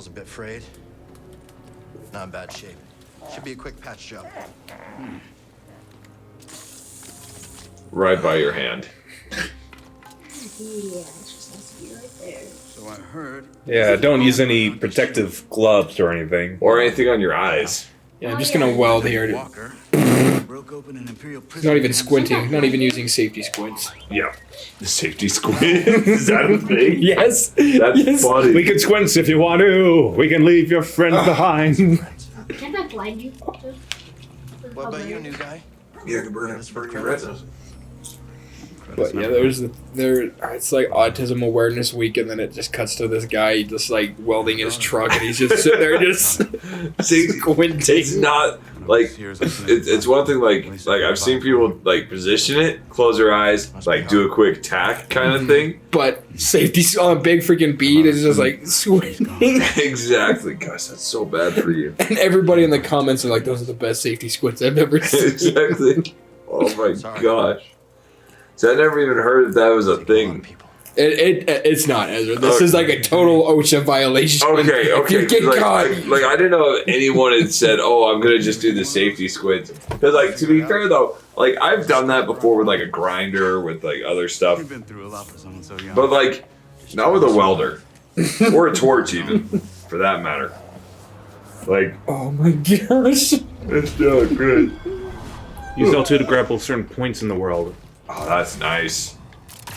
a bit frayed. Not in bad shape. Should be a quick patch job. Right by your hand. Yeah, it's just has to be right there. So I heard. Yeah, don't use any protective gloves or anything. Or anything on your eyes. Yeah, I'm just gonna weld here. Walker broke open an Imperial prison. Not even squinting. Not even using safety squints. Yeah. The safety squid. Is that a thing? Yes. That's funny. We can squint if you want to. We can leave your friend behind. Can I blind you? What about you, new guy? Yeah, you burn your retinas. But yeah, it's like Autism Awareness Week, and then it just cuts to this guy just like welding his truck, and he's just sitting there just squinting. It's not like it's one thing like I've seen people like position it, close their eyes, like do a quick tack kind of thing. But safety on a big freaking bead is just like squinting. Exactly, gosh, that's so bad for you. And everybody in the comments are like, "Those are the best safety squints I've ever seen." Exactly. Oh my gosh. So I never even heard that was a thing. It's not, Ezra. This is like a total OSHA violation. Okay. If you get caught. I didn't know if anyone had said, "Oh, I'm gonna just do the safety squint." Because, like, to be fair though, like I've done that before with like a grinder, with like other stuff. You've been through a lot for someone so young. But like, not with a welder or a torch, even for that matter. Like, Oh my gosh. it's not good. Use L2 to grapple certain points in the world. Oh, that's nice.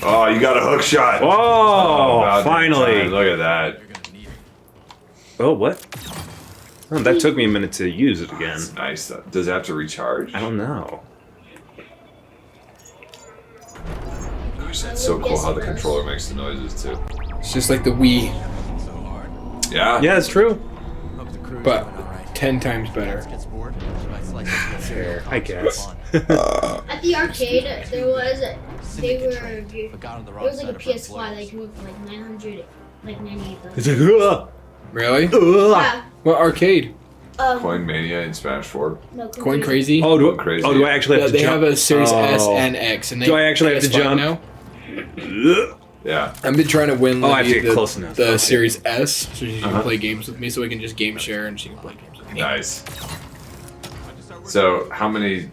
Oh, you got a hook shot. Oh, about finally. time. Look at that. Oh, what? Oh, that took me a minute to use it again. That's nice. Does it have to recharge? I don't know. Gosh, that's so cool how the controller makes the noises too. It's just like the Wii, Yeah. Yeah, it's true. but 10 times better. Fair, I guess. At the arcade, there was like a PS5 that came with like 900, like 98,000. It's like, ugh, Really? ugh. Yeah. What arcade? Coin Mania in Smash 4. No, Coin Crazy? Oh, do, Crazy. do I actually Yeah, have to they jump? have a Series S Oh. and X. And they Do I actually have to PS5 jump? now? Ugh. Yeah. I've been trying to win Oh, I have to Libby get close enough. the Okay. Series S, so she can Uh-huh. play games with me, so we can just game share and she can play games with me. Nice. So how many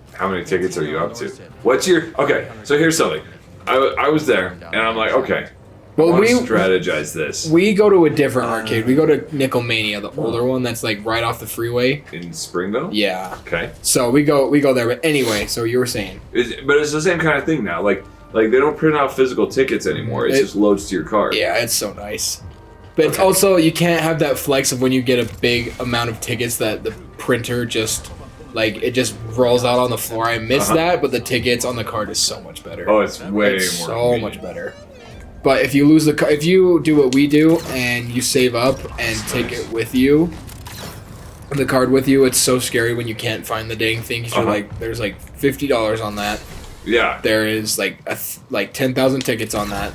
tickets are you up to? What's your okay? So here's something. I was there and I'm like, okay, Well, I want we to strategize this we go to a different arcade. We go to Nickel Mania, the older one that's like right off the freeway. in Springville. Yeah. Okay. So we go there. But anyway, so you were saying But it's the same kind of thing now. Like they don't print out physical tickets anymore. It just loads to your card. yeah, it's so nice. But it's also you can't have that flex of when you get a big amount of tickets that the printer just like it just rolls out on the floor. I miss that, but the tickets on the card is so much better. Oh, it's way It's more. so convenient. much better. But if you lose the if you do what we do and you save up and take it with you, the card with you, it's so scary when you can't find the dang thing. 'Cause you're like, there's like $50 on that. Yeah. There is like like 10,000 tickets on that.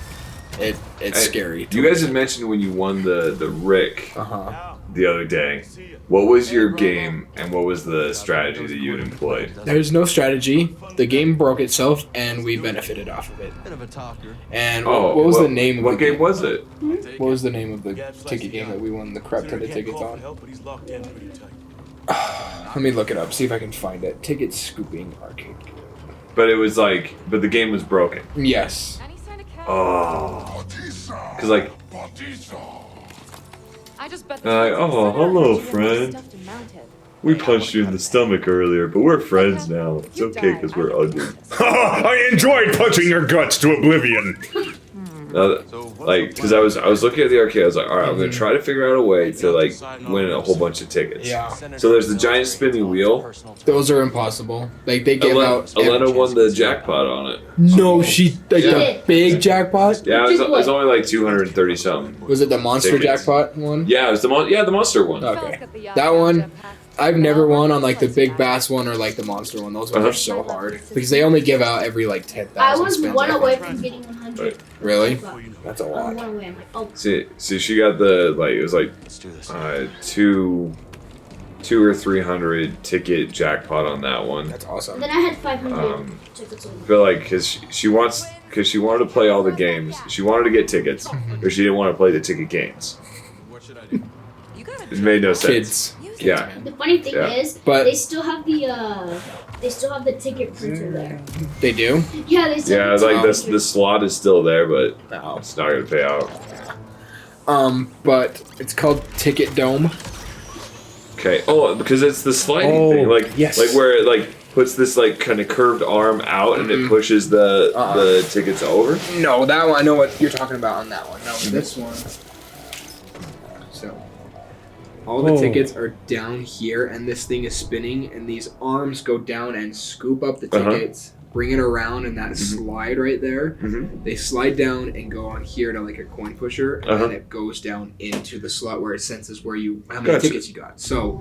It's scary. You guys had mentioned when you won the Rick Uh-huh. the other day. What was your game and what was the strategy that you had employed? There's no strategy. The game broke itself, and we benefited off of it. Bit of a talker. And what was the name of what the game was it? What was the name of the ticket game that we won the crap ton of tickets on? Let me look it up. See if I can find it. Ticket scooping arcade game. But it was like, but the game was broken. Yes. Oh, because like, I just bet oh, hello, friend. We punched you in the stomach earlier, but we're friends now. It's okay because we're ugly. I enjoyed punching your guts to oblivion. Like, because I was looking at the arcade, I was like, all right, I'm gonna try to figure out a way to like win a whole bunch of tickets. Yeah. So there's the giant spinning wheel. Those are impossible. Like they give out. Elena won the jackpot on it. No, she like Yeah. the big jackpot. Yeah, it was only like 230 something. Was it the monster Tickets. jackpot one? Yeah, it was the monster one. Okay. That one, I've never won on like the big bass one or like the monster one. Those ones are so hard because they only give out every like 10,000. I was spins, one I away think. from getting 100. Right. Really? That's a I'm lot. one away. I'm like, oh. See, she got the like it was like Let's do this. two or 300 ticket jackpot on that one. That's awesome. And then I had 500 Um, tickets over. But like, because she wanted to play all the games. She wanted to get tickets, or she didn't want to play the ticket games. What should I do? It made no sense. Kids. Yeah. Man. The funny thing Yeah. is, But- they still have the ticket printer there. They do? Yeah, they still Yeah, have the like ticket the printer. slot is still there, but No. it's not gonna pay out. But it's called Ticket Dome. Okay. Oh, because it's the sliding Oh, thing, like yes. like where it like puts this like kind of curved arm out and it pushes the tickets over. No, that one, I know what you're talking about on that one. No, this one. So, all the Oh. tickets are down here, and this thing is spinning, and these arms go down and scoop up the tickets, bring it around, and that slide right there. Mm-hmm. They slide down and go on here to like a coin pusher, and then it goes down into the slot where it senses where how many Gotcha. tickets you got. So,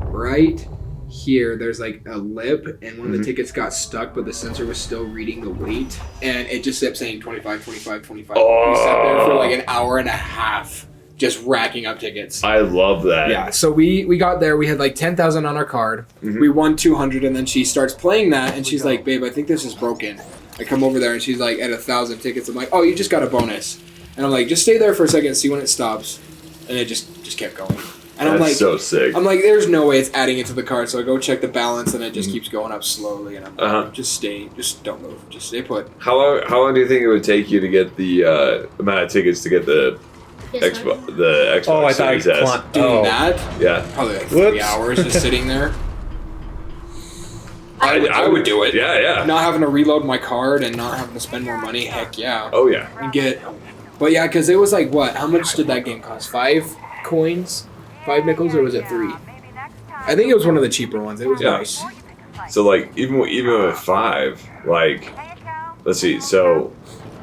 right here, there's like a lip, and one of the tickets got stuck, but the sensor was still reading the weight, and it just kept saying 25, 25, 25. We sat there for like an hour and a half just racking up tickets. I love that. Yeah, so we got there. We had like 10,000 on our card. We won 200, and then she starts playing that, and she's like, "Babe, I think this is broken." I come over there, and she's like, "At 1,000 tickets." I'm like, "Oh, you just got a bonus," and I'm like, "Just stay there for a second, see when it stops," and it just kept going. And I'm That's like, so sick. I'm like, "There's no way it's adding it to the card." So I go check the balance, and it just keeps going up slowly. And I'm like, "Just stay, just don't move, just stay put." How long do you think it would take you to get the amount of tickets to get the Yes, Xbox Oh, I thought I Series S? Doing that, Yeah. probably like 3 Whoops. hours just sitting there. I would do it. Yeah, yeah. Not having to reload my card and not having to spend more money. Heck yeah. Oh yeah. And get, but yeah, because it was like what? How much did that game cost? 5 coins, 5 nickels, or was it 3? I think it was one of the cheaper ones. It was Yeah. nice. So like even with 5, like let's see. So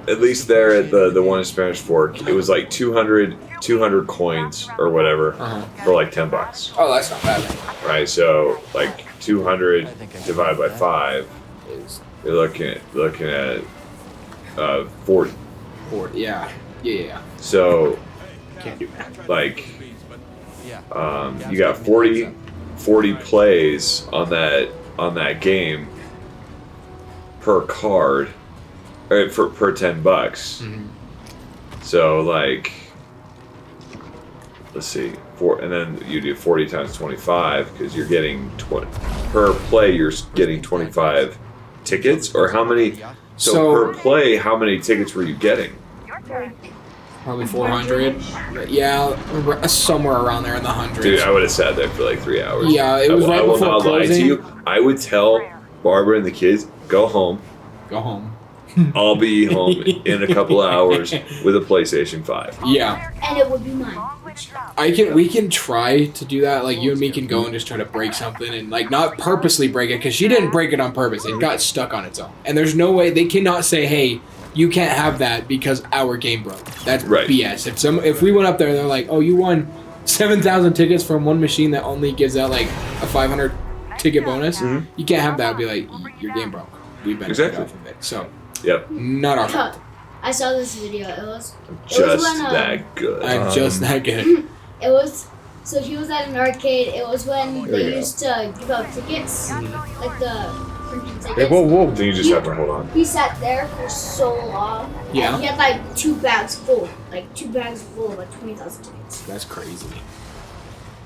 at least there at the one in Spanish Fork, it was like 200 coins or whatever for like $10, Oh, that's not bad. right? So like 200 divided by 5, Is you're looking at 40. 40. Yeah. Yeah. So Can't do that. like you got 40 plays on that game per card, or per $10. So like, let's see, and then you do 40 times 25 because you're getting 20 per play. You're getting 25 tickets, or how many? So per play, how many tickets were you getting? Probably 400. Yeah, somewhere around there in the hundreds. Dude, I would have sat there for like 3 hours. Yeah, it was I right will before not lie to closing. you. I would tell Barbara and the kids, go home. Go home. I'll be home in a couple of hours with a PlayStation 5. Yeah. and it would be mine. We can try to do that. Like you and me can go and just try to break something and like not purposely break it because she didn't break it on purpose. It got stuck on its own. And there's no way they cannot say, "Hey, you can't have that because our game broke." That's Right. BS. If we went up there and they're like, "Oh, you won 7,000 tickets from one machine that only gives out like a 500 ticket bonus," you can't have that. I'd be like, "Your game broke. We benefited Exactly. off of it." So Yep. not our fault. I saw this video. It was Just when, that good. I'm just that good. It was so he was at an arcade. It was when we they go. used to give out tickets, like the printed tickets. Hey, whoa. Then you just have to hold on. He sat there for so long. Yeah. And he had like 2 bags full, of like 20,000 tickets. That's crazy.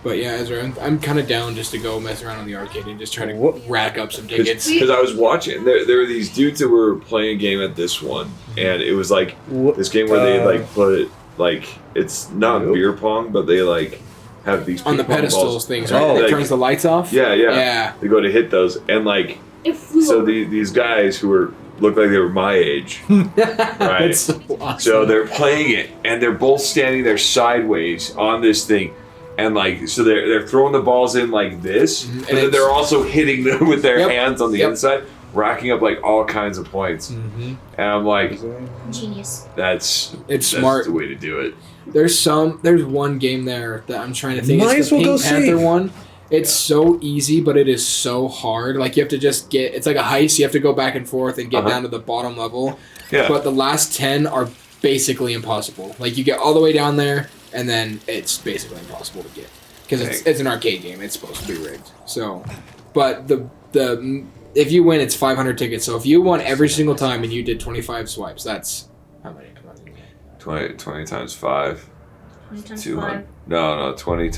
But yeah, Ezra, I'm kind of down just to go mess around on the arcade and just try to rack up some tickets. Because I was watching, there were these dudes that were playing a game at this one, and it was like this game where they like put like it's not beer pong, but they like have these On the ping pong pedestals balls. things, And, right? It like, turns the lights off? yeah. Yeah. They go to hit those, and like If we so were, these guys who looked like they were my age. That's so awesome. So they're playing it, and they're both standing there sideways on this thing, and like so they're throwing the balls in like this, And and then it's- they're also hitting them with their Yep. hands on the Yep. inside, racking up like all kinds of points. And I'm like, genius. that's smart. the way to do it. There's one game there that I'm trying to think. Might It's as the well Pink go Panther see. one. It's so easy, but it is so hard. Like you have to just it's like a heist. You have to go back and forth and get down to the bottom level. Yeah. But the last 10 are basically impossible. Like you get all the way down there, and then it's basically impossible to get because it's an arcade game. It's supposed to be rigged. So, but the if you win, it's 500 tickets. So if you won every single time and you did 25 swipes, that's how many? 20 times 5. 20 times 200. 5. No, 20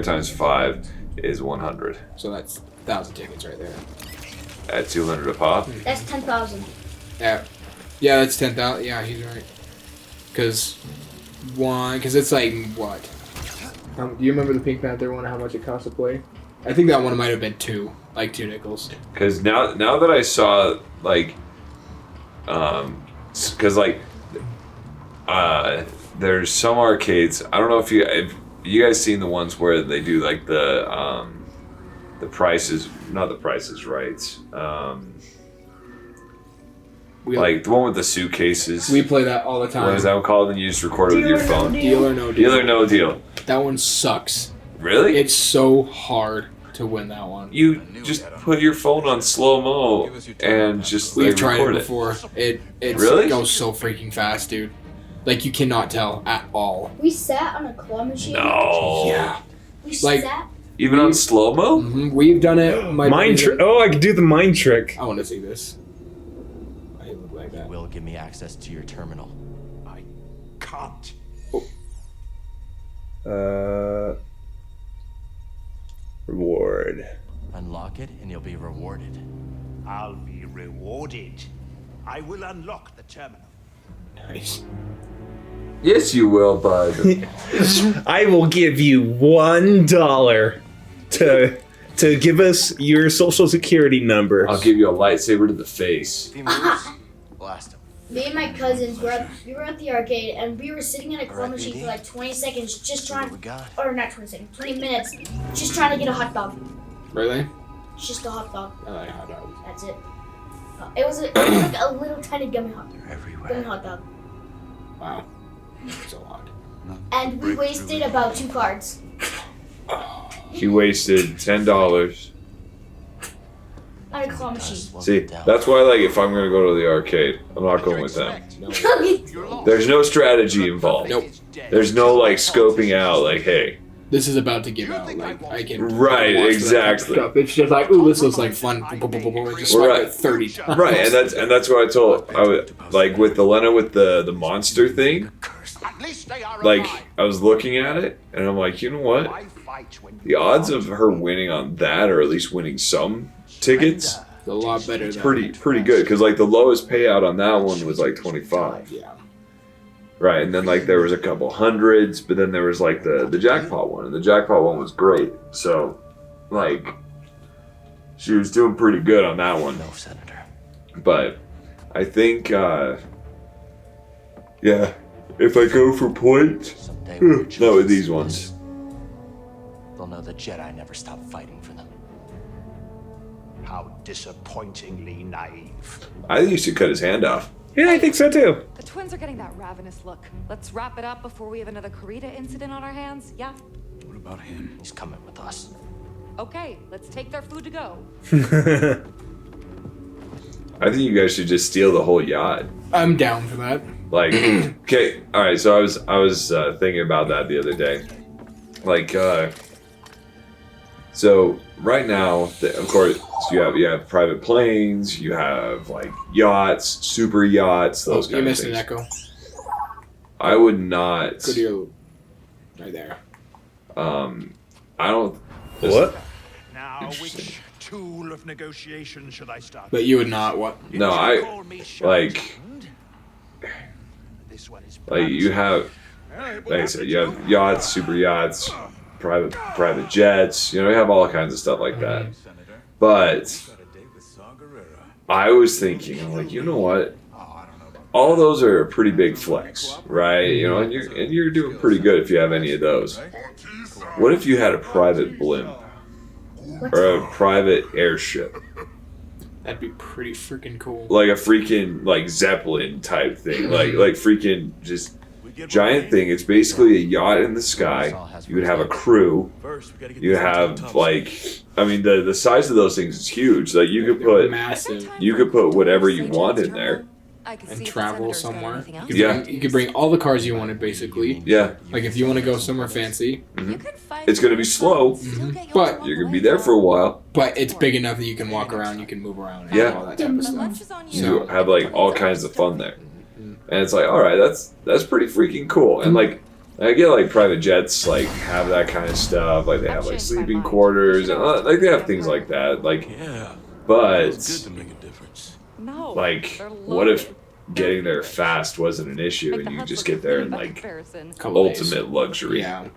times 5 is 100. So that's 1,000 tickets right there. At 200 a pop. That's 10,000. Yeah, that's 10,000. Yeah, he's right. Because it's like what? Do you remember the Pink Panther one? How much it cost to play? I think that one might have been 2 nickels. Because now that I saw like, because like, there's some arcades. I don't know if you guys seen the ones where they do like the prices, not the prices right. Like the one with the suitcases. We play that all the time. What is that one called? And you just record it with your phone. Deal or no deal. Deal or no deal. That one sucks. Really? It's so hard to win that one. You just put your phone on slow mo and just We've like, tried record it before. It Really? goes so freaking fast, dude. Like you cannot tell at all. We sat on a claw machine. No. Yeah. We Like- sat. Even on slow mo? We've done it. Mind trick. Oh, I can do the mind trick. I want to see this. I look like that. Will give me access to your terminal. I can't. Reward. Unlock it and you'll be rewarded. I'll be rewarded. I will unlock the terminal. Nice. Yes, you will, bud. I will give you $1 to give us your social security number. I'll give you a lightsaber to the face. If he moves, blast him. Me and my cousins we were at the arcade and we were sitting in a claw Alright, machine BD. for like 20 seconds just See what we trying, got. or not 20 seconds, 20 minutes, just trying to get a hot dog. Really? Just a hot dog. I like hot dogs. That's it. It was like a little tiny gummy hot They're everywhere. gummy hot dog. Wow. So hot. And we wasted about 2 cards. She wasted $10. On a claw machine. See, that's why, like, if I'm gonna go to the arcade, I'm not going with them. You're lost. There's no strategy involved. Nope. There's no like scoping out, like, hey, This is about to give out. Like I can. Right, watch that exactly. stuff. It's just like, ooh, this looks like fun. Boom, boom, boom, boom, boom. Just swipe Right. it 30 times. right, and that's what I told. I would like with the Lena with the monster thing. At least they are Like alive. I was looking at it, and I'm like, you know what? I fight when The odds of her winning on that, or at least winning some tickets, It's a lot better than pretty good. Because like the lowest payout on that one was like 25. Yeah. Right, and then like there was a couple hundreds, but then there was like the jackpot one, and the jackpot one was great. So, like, she was doing pretty good on that one. No, Senator. But I think, yeah, if I go for points, Someday when your not children with these see ones. this, they'll know the Jedi never stopped fighting for them. how disappointingly naive. I think you should cut his hand off. Yeah, I think so too. The twins are getting that ravenous look. Let's wrap it up before we have another Karita incident on our hands, yeah? What about him? He's coming with us. Okay, let's take their food to go. I think you guys should just steal the whole yacht. I'm down for that. Like, okay, all right. So I was thinking about that the other day. Like, so right now, of course, you have private planes, you have like yachts, super yachts, those You kind of missed an things. echo. I would not. Go to your. Right there. I don't. What? Now, which tool of negotiation should I start? But you would not what? No, You I call me like Sherwood. This one is like you have. Like I said, you have yachts, super yachts, private jets. You know, you have all kinds of stuff like that. But I was thinking, I'm like, you know what? All those are a pretty big flex, right? You know, and you're doing pretty good if you have any of those. What if you had a private blimp or a private airship, That'd be pretty freaking cool. like a freaking like Zeppelin type thing, like freaking just giant thing? It's basically a yacht in the sky. You would have a crew. You have like, I mean, the size of those things is huge. Like you could put Massive. you could put whatever you want in there. I could And see if the travel Senator's got somewhere. anything else. Yeah. You could bring all the cars you wanted, basically. Yeah, Like if you want to go somewhere fancy, You could find It's gonna be slow, still get yours but along you're the gonna be way, there though. for a while. but it's big enough that you can walk around, you can move around, and Yeah. all that type of But stuff. lunch is on you. You have like all kinds of fun there, and it's like, all right, that's pretty freaking cool. And like I get like private jets like have that kind of stuff. Like they have like sleeping quarters and like they have things like that. Like, but No. like, they're what if loaded. getting there fast wasn't an issue Make and the you huts just look get there clean in by like comparison. Couple days. ultimate luxury? Yeah.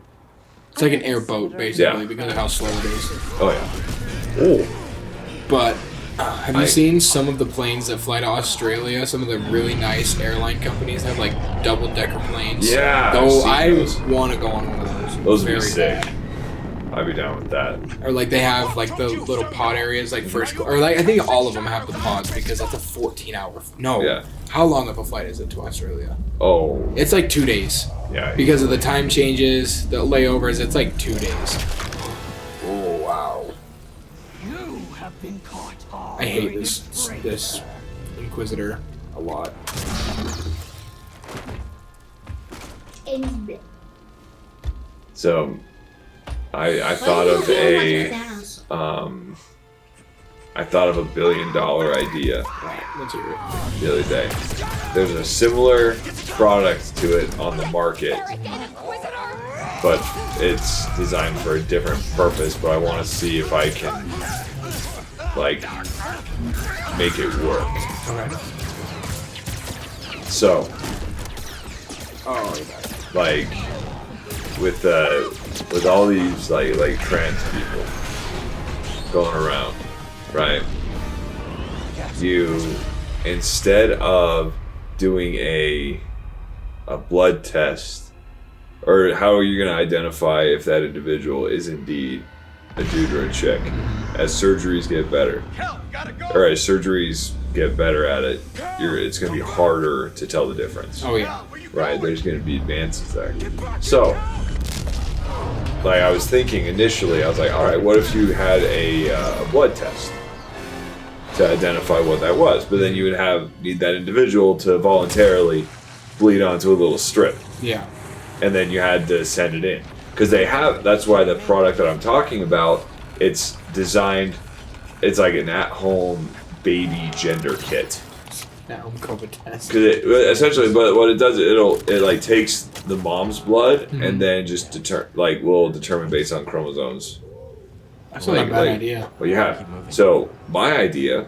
It's like an airboat, basically, Yeah. because of how slow it is. Oh yeah. Oh. But have you I- seen some of the planes that fly to Australia? Some of the really nice airline companies have like double-decker planes. Yeah, I've Though seen I those. want to go on one of those. Those would be Very sick. bad. I'd be down with that. Or like they have like the little pod areas, like or like I think all of them have the pods because that's a 14-hour. No. Yeah. How long of a flight is it to Australia? Oh. It's like 2 days. Yeah. Because of the time changes, the layovers, it's like 2 days. Oh wow. I hate this Inquisitor a lot. So, I thought of I thought of $1 billion idea Let's hear it. the other day. There's a similar product to it on the market, but it's designed for a different purpose. But I want to see if I can like make it work. Okay. So, Oh, like with all these like trans people going around, right? You, instead of doing a blood test, or how are you going to identify if that individual is indeed a dude or a chick? As surgeries get better, or as surgeries get better at it, it's going to be harder to tell the difference. Oh yeah. Right, there's going to be advances there. So, like I was thinking initially, I was like, all right, what if you had a blood test to identify what that was? But then you would need that individual to voluntarily bleed onto a little strip, Yeah. and then you had to send it in because that's why the product that I'm talking about, it's designed, it's like an at-home baby gender kit. Now I'm COVID test. Because essentially, but what it does, it like takes the mom's blood and then just will determine based on chromosomes. That's not a bad idea. Well, you have. So my idea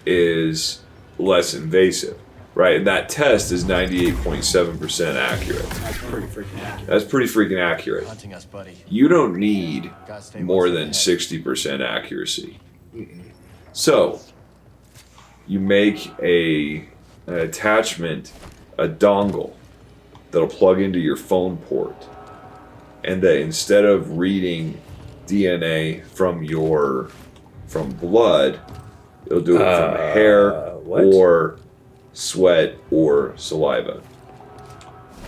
is less invasive, right? And that test is 98.7% accurate. That's pretty freaking accurate. That's pretty freaking accurate. Hunting us, buddy. You don't need Gotta stay more one than step 60% accuracy. So you make an attachment, a dongle that'll plug into your phone port, and that instead of reading DNA from blood, it'll do it from hair what? or sweat or saliva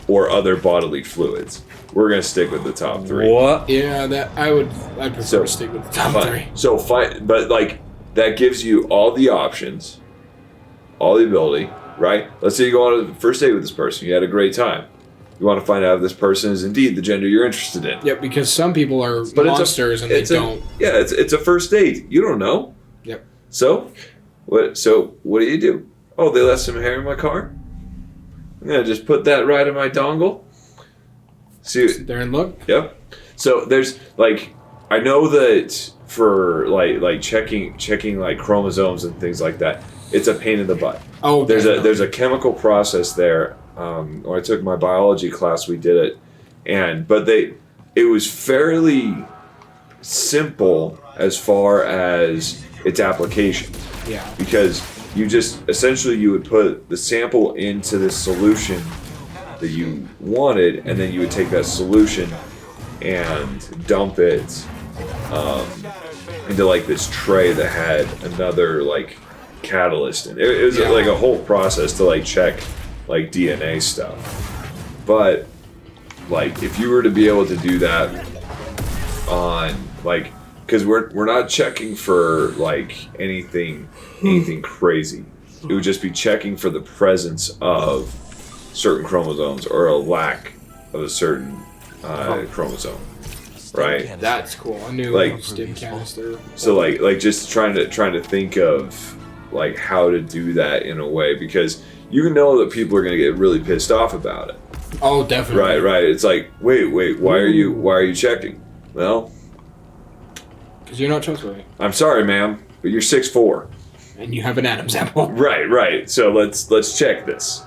or other bodily fluids. We're gonna stick with the top three. What? Yeah, I'd prefer So, to stick with the top Fine. three. So fine, but like that gives you all the options, all the ability, right? Let's say you go on a first date with this person, you had a great time. You want to find out if this person is indeed the gender you're interested in. Yep, because some people are But monsters and they don't. Yeah, it's a first date. You don't know. Yep. So what do you do? Oh, they left some hair in my car? I'm gonna just put that right in my dongle. See, Sit there and look. yep. So there's like, I know that for like checking like chromosomes and things like that, it's a pain in the butt. Oh, There's a chemical process there. When I took my biology class, we did it, but it was fairly simple as far as its application, Yeah. because you just essentially you would put the sample into this solution that you wanted, and then you would take that solution and dump it into like this tray that had another like catalyst in it. It was like a whole process to like check like DNA stuff. But like if you were to be able to do that on like, because we're not checking for like anything crazy. It would just be checking for the presence of certain chromosomes or a lack of a certain chromosome, right? That's cool. I knew Like- stim canister. So like just trying to think of like how to do that in a way, because you know that people are going to get really pissed off about it. Oh, definitely. Right. It's like, wait, why are you checking? Well, Because you're not trustworthy. I'm sorry, ma'am, but you're 6'4". And you have an Adam's apple. Right. So let's check this.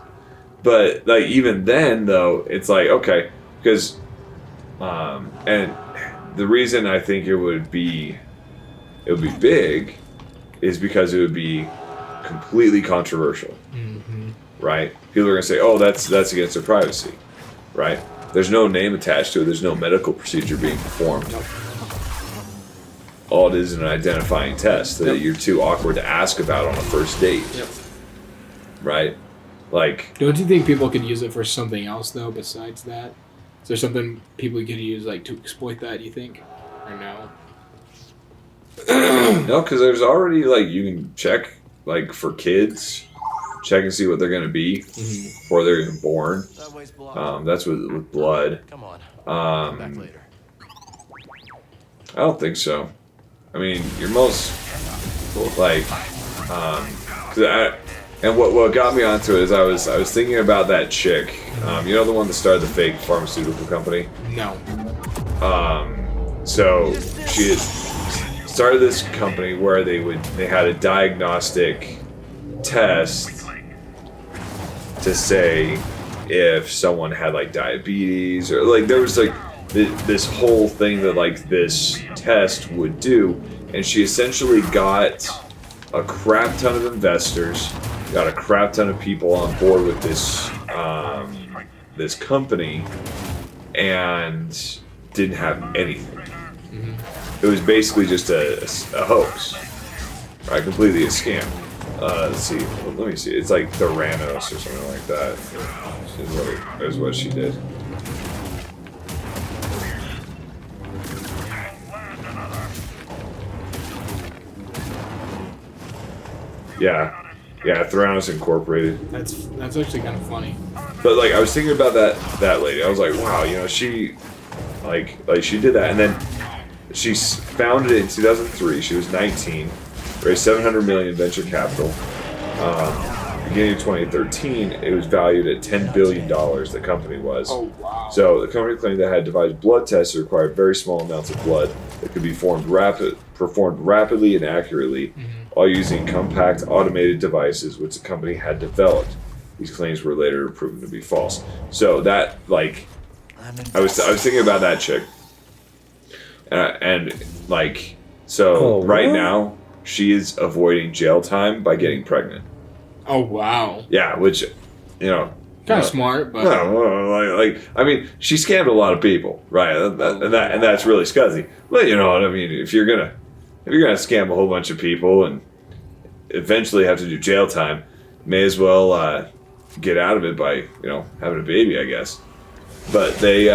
But like even then though, it's like okay, because and the reason I think it would be big is because it would be completely controversial. Mm-hmm. Right? People are gonna say, oh, that's against their privacy. Right? There's no name attached to it. There's no medical procedure being performed. All it is an identifying test that you're too awkward to ask about on a first date. Yep. Right? Like, Don't you think people could use it for something else though besides that? Is there something people could use like to exploit that? You think, or no? no, because there's already like you can check like for kids, check and see what they're gonna be before they're even born. That way's blocked. That's with blood. Come on. Come back Um, later. I don't think so. I mean, you're most like, 'cause and what got me onto it is I was thinking about that chick. You know the one that started the fake pharmaceutical company. No. So she had started this company where they had a diagnostic test to say if someone had like diabetes or like there was like this whole thing that like this test would do, and she essentially got a crap ton of investors, got a crap ton of people on board with this this company, and didn't have anything. It was basically just a hoax, right? Completely a scam. Let's see. Let me see. It's like Theranos or something like that. Is what she did. Yeah, Theranos Incorporated. That's actually kind of funny. But like, I was thinking about that lady. I was like, wow, you know, she like she did that, and then she founded it in 2003. She was 19, raised $700 million venture capital. Beginning of 2013, it was valued at $10 billion. The company was. Oh wow. So the company claimed that had devised blood tests that required very small amounts of blood that could be performed rapidly and accurately, all using compact automated devices which the company had developed. These claims were later proven to be false. So that like, I was thinking about that chick, and like, so right now she is avoiding jail time by getting pregnant. Oh wow. Yeah, which, you know, Kind of smart, but no, like I mean, she scammed a lot of people, right? And that's really scuzzy. But you know what I mean? If you're gonna scam a whole bunch of people and eventually have to do jail time, may as well get out of it by, you know, having a baby, I guess. But they,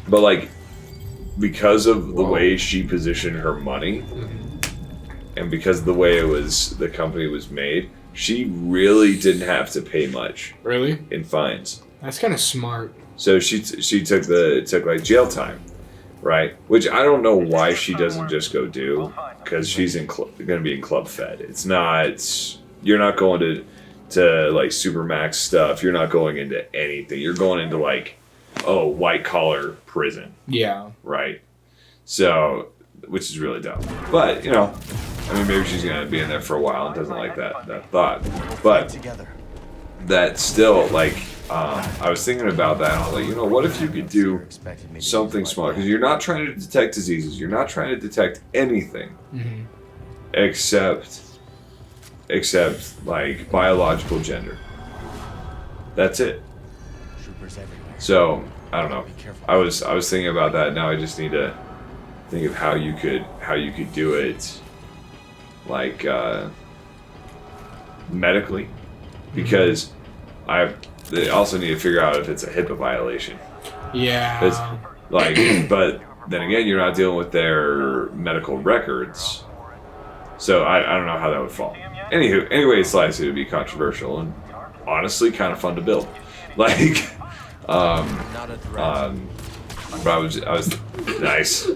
but like, because of the way she positioned her money, and because of the way the company was made, she really didn't have to pay much. Really? In fines. That's kind of smart. So she took like jail time, right? Which I don't know why she doesn't just go do, because she's going to be in Club Fed. It's not. You're not going to like Supermax stuff. You're not going into anything. You're going into like, white collar prison. Yeah. Right. So, which is really dumb. But you know, I mean, maybe she's going to be in there for a while and doesn't like that thought. But that still, like, I was thinking about that, and I was like, you know, what if you could do something small? Because you're not trying to detect diseases. You're not trying to detect anything except like biological gender. That's it. So I don't know. I was thinking about that. Now I just need to think of how you could do it, like medically, because I also need to figure out if it's a HIPAA violation. Yeah. It's like, but then again, you're not dealing with their medical records, so I don't know how that would fall. Anyway, it's likely to be controversial and honestly kind of fun to build. Like, but I was nice.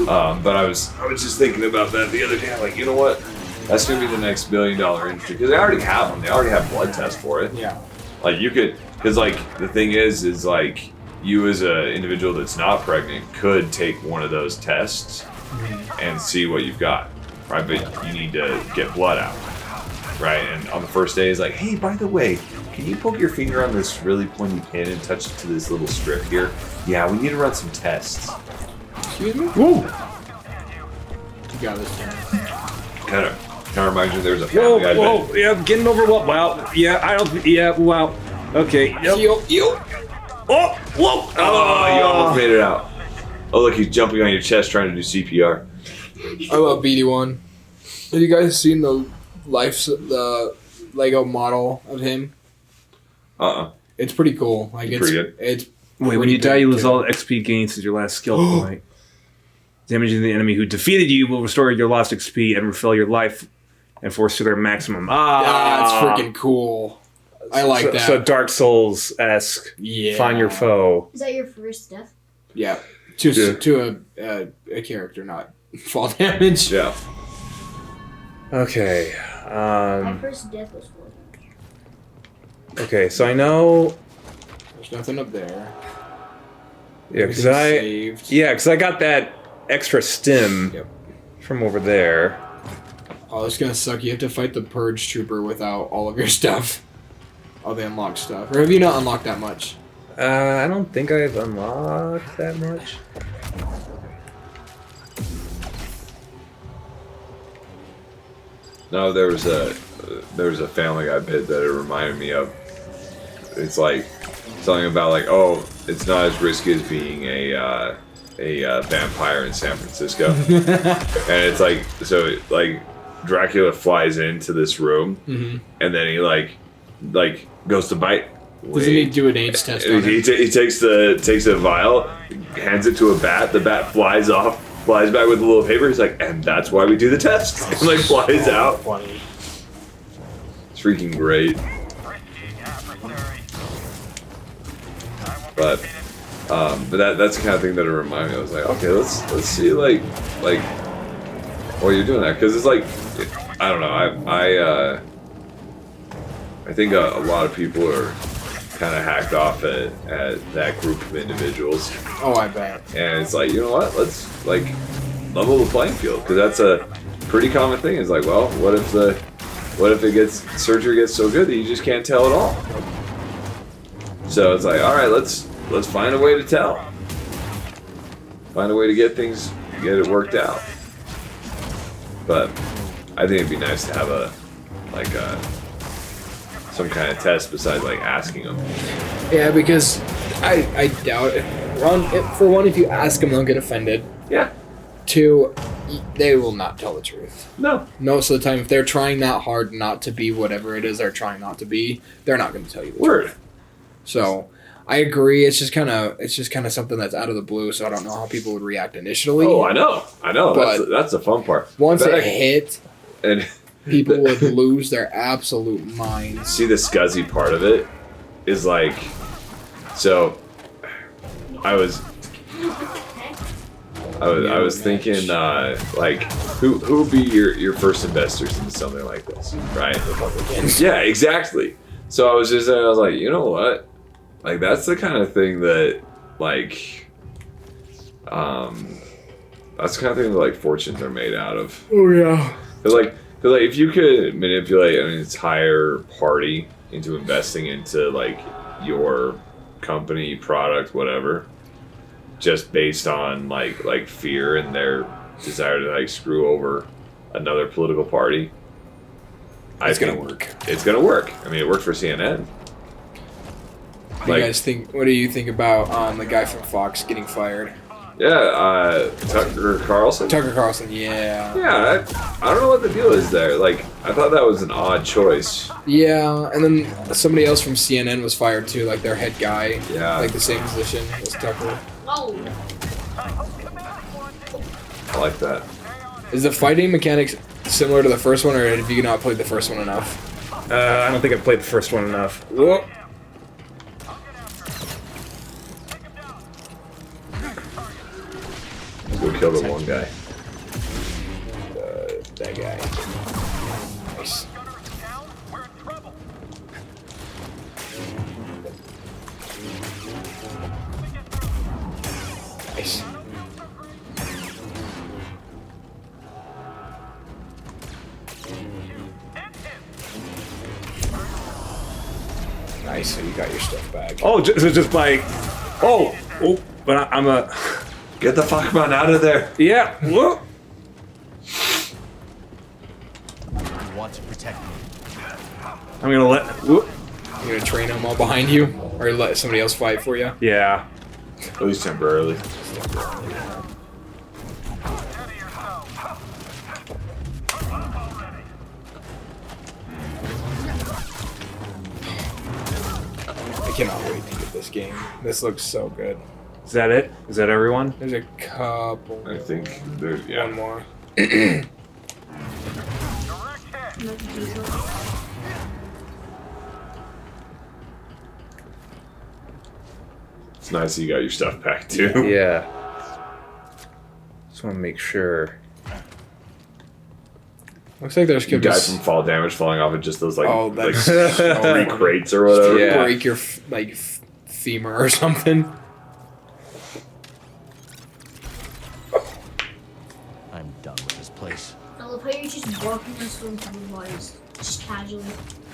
But I was just thinking about that the other day. I'm like, you know what? That's gonna be the next $1 billion industry, because they already have them. They already have blood tests for it. Yeah. Like you could, because like the thing is like you as an individual that's not pregnant could take one of those tests and see what you've got, right? But you need to get blood out, right? And on the first day, it's like, hey, by the way, can you poke your finger on this really pointy pin and touch it to this little strip here? Yeah, we need to run some tests. Excuse me? Whoa! You got this. Kind of reminds me there's a Whoa, family guy. whoa, yeah, I'm getting over what? Wow, yeah, I don't, yeah, wow. Okay, yep. You. Oh, whoa! Oh, you almost made it out. Oh, look, he's jumping on your chest trying to do CPR. I love BD1. Have you guys seen the Lego model of him? It's pretty cool. Like it's Pretty good. It's Wait, when you die, you lose all XP gains as your last skill point. Damaging the enemy who defeated you will restore your lost XP and refill your life and force to their maximum. That's freaking cool. I like that. So Dark Souls-esque. Yeah. Find your foe. Is that your first death? Yeah. To a character, not fall damage. Yeah. Okay. My first death was fall damage. Okay, so I know... There's nothing up there. Yeah, because Saved. I got that extra stim from over there. Oh, it's gonna suck. You have to fight the Purge Trooper without all of your stuff. All the unlocked stuff. Or have you not unlocked that much? I don't think I've unlocked that much. No, there was a Family Guy bit that it reminded me of. It's like something about like, oh, it's not as risky as being a vampire in San Francisco, and it's like so like Dracula flies into this room, and then he like goes to bite. Doesn't he do an AIDS test on He it? takes the vial, hands it to a bat. The bat flies off, flies back with a little paper. He's like, and that's why we do the test. And like flies out. Funny. It's freaking great. But that's the kind of thing that it reminded me. I was like, okay, let's see like what you're doing there, because it's like, I don't know, I think a lot of people are kind of hacked off at that group of individuals, Oh, I bet. and it's like, you know what, let's like level the playing field, because that's a pretty common thing. Is like, well, what if surgery gets so good that you just can't tell at all? So it's like, all right, let's find a way to tell. Find a way to get it worked out. But I think it'd be nice to have some kind of test besides like asking them. Yeah, because I doubt it. For one, if you ask them, they'll get offended. Yeah. Two, they will not tell the truth. No. Most of the time, if they're trying that hard not to be whatever it is they're trying not to be, they're not going to tell you the truth. So I agree. It's just kind of something that's out of the blue. So I don't know how people would react initially. Oh, I know. But that's the fun part. Once But it hit, and people would lose their absolute minds. see, the scuzzy part of it is like, so I was thinking like who would be your first investors into something like this, right? Republicans. Yeah, exactly. So I was like, you know what? Like that's the kind of thing that like that's the kind of thing that like fortunes are made out of. Oh yeah. Cause like if you could manipulate an entire party into investing into like your company, product, whatever, just based on like fear and their desire to like screw over another political party, It's gonna work. It's gonna work. I mean, it worked for CNN. What do you guys think? What do you think about the guy from Fox getting fired? Yeah, Tucker Carlson. Tucker Carlson, yeah. Yeah, I don't know what the deal is there. Like, I thought that was an odd choice. Yeah, and then somebody else from CNN was fired too, like their head guy. Yeah. Like the same position as Tucker. Oh. I like that. Is the fighting mechanics similar to the first one, or have you not played the first one enough? I don't think I've played the first one enough. Whoa. Go kill the one guy. That guy. Nice. Nice. Nice, so you got your stuff back. Oh, just like, but I'm a, Get the fuck man out of there. yeah. Whoa. You want to protect me. I'm gonna let. Whoop. You're gonna train them all behind you, or let somebody else fight for you. Yeah. At least temporarily. I cannot wait to get this game. This looks so good. Is that it? Is that everyone? There's a couple. I think there's One more. It's nice that you got your stuff back too. Yeah. Just want to make sure. Looks like there's You could be died from fall damage falling off of just those like, Oh, like that's so 3 funny. crates or whatever. Yeah. break your femur or something. I'm done with this place. I love how you're just walking on stormtrooper bodies, just casually,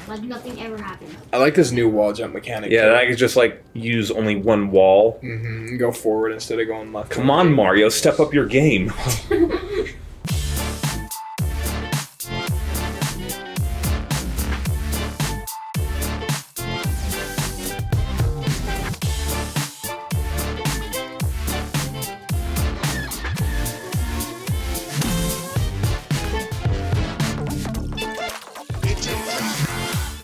like nothing ever happened. I like this new wall jump mechanic. Yeah, that I could just like use only one wall. Go forward instead of going left. Come on, Mario, step up your game.